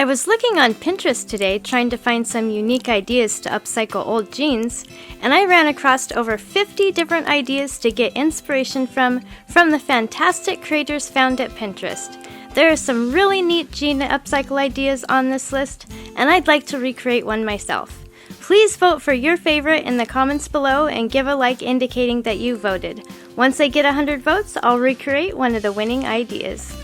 I was looking on Pinterest today trying to find some unique ideas to upcycle old jeans, and I ran across over 50 different ideas to get inspiration from the fantastic creators found at Pinterest. There are some really neat jean upcycle ideas on this list, and I'd like to recreate one myself. Please vote for your favorite in the comments below and give a like indicating that you voted. Once I get 100 votes, I'll recreate one of the winning ideas.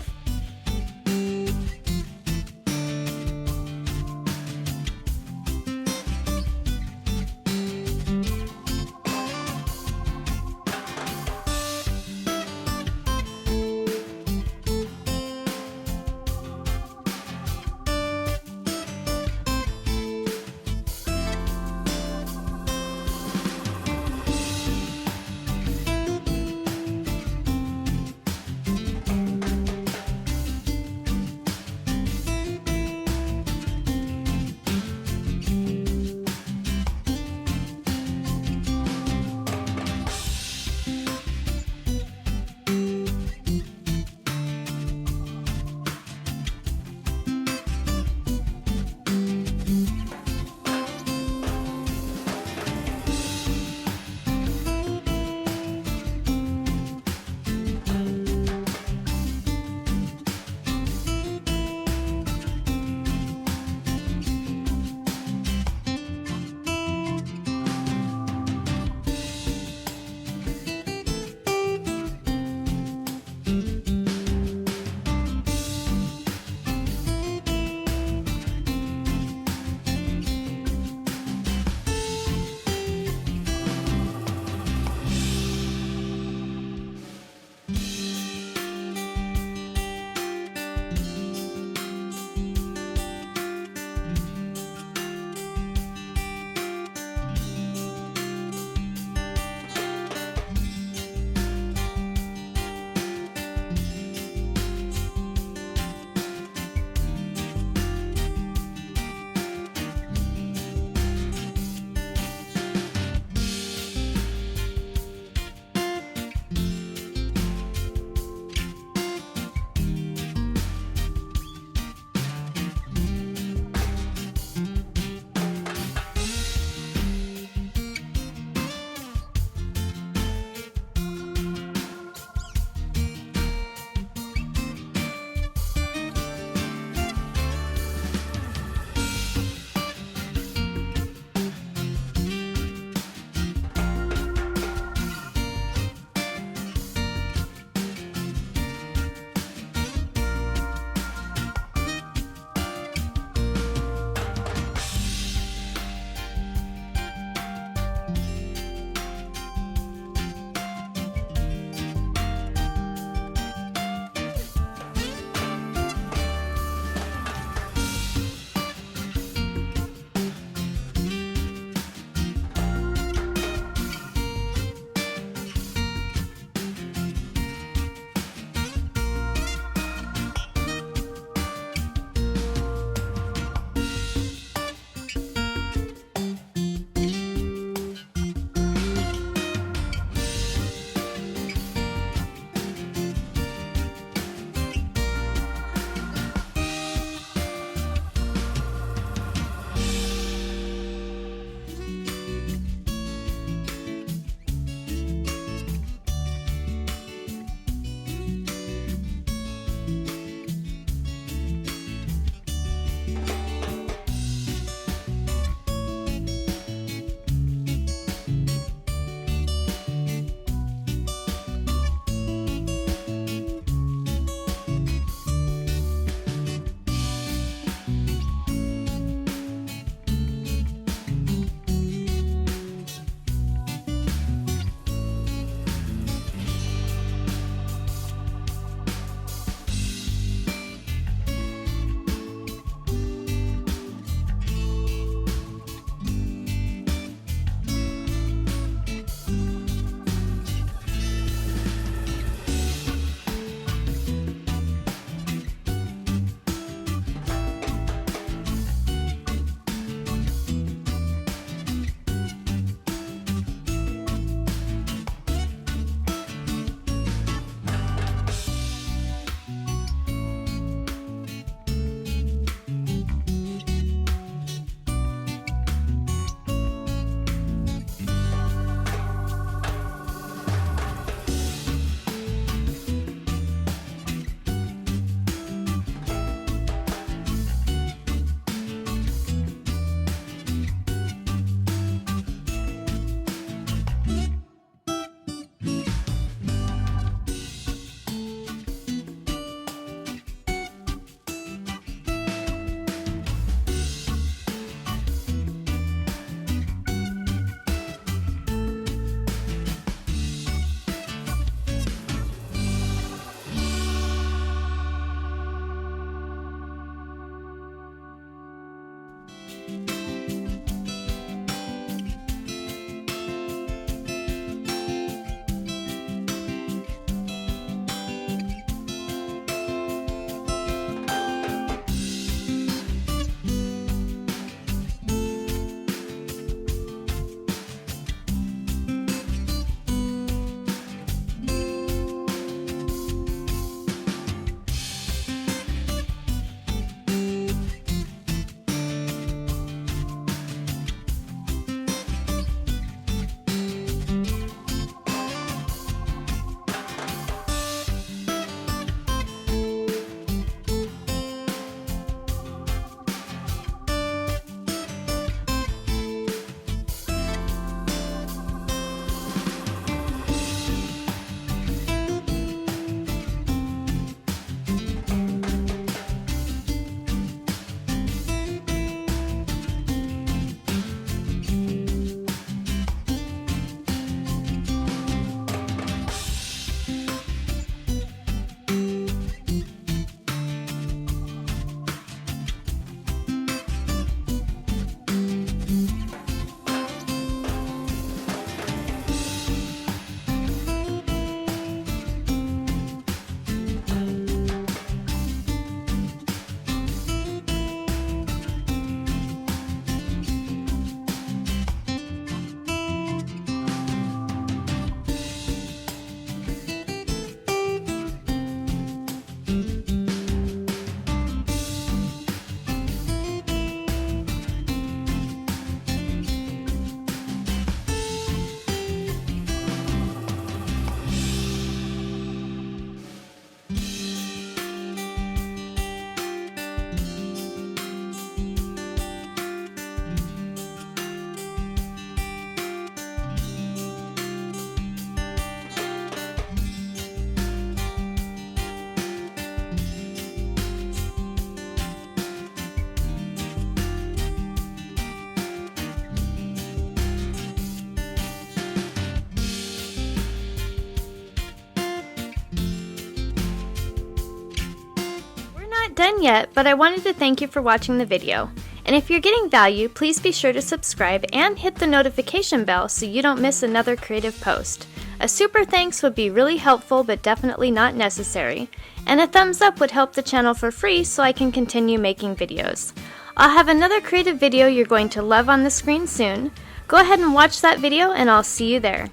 not done yet, but I wanted to thank you for watching the video. And if you're getting value, please be sure to subscribe and hit the notification bell so you don't miss another creative post. A super thanks would be really helpful but definitely not necessary. And a thumbs up would help the channel for free so I can continue making videos. I'll have another creative video you're going to love on the screen soon. Go ahead and watch that video and I'll see you there.